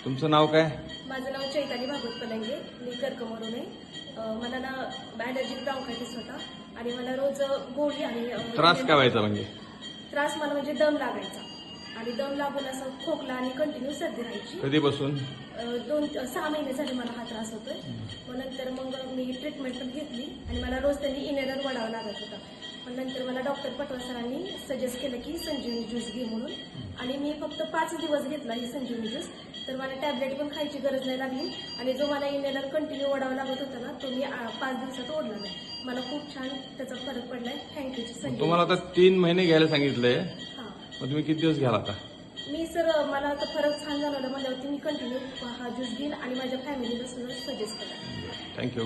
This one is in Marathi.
तुमचं नाव काय? माझं नाव चैताली भागवत पलंगे. मी कर्कमरून आहे. मला ना ॲलर्जिक ब्रॉन्कायटिस होता आणि मला रोज गोळी आणि त्रास काय व्हायचा म्हणजे? त्रास मला म्हणजे दम लागायचा आणि दम लागून असं खोकला आणि कंटिन्यू सर्दी राहायची. कधीपासून? 6 महिने झाले मला हा त्रास होतोय. मग नंतर मी ट्रीटमेंट पण घेतली आणि मला रोज त्यांनी इनहेलर वडावं लागत होता. पण नंतर मला डॉक्टर पटवा सरांनी सजेस्ट केलं की संजीवनी ज्यूस घे म्हणून आणि मी फक्त 5 दिवस घेतला ही संजीवनी ज्यूस. तर मला टॅबलेट पण खायची गरज नाही लागली आणि जो मला इनहेलर कंटिन्यू वडावा लागत होता ना तो मी 5 दिवसात ओढला नाही. मला खूप छान त्याचा फरक पडलाय. थँक्यू संजीवनी. तुम्हाला आता 3 महिने घ्यायला सांगितलंय, हां मग तुम्ही किती दिवस घ्याल आता? मी सर मला आता फरक छान जाणवला म्हणल्यावरती मी कंटिन्यू हा ज्यूस घेईन आणि माझ्या फॅमिलीला सुद्धा सजेस्ट केला. थँक्यू.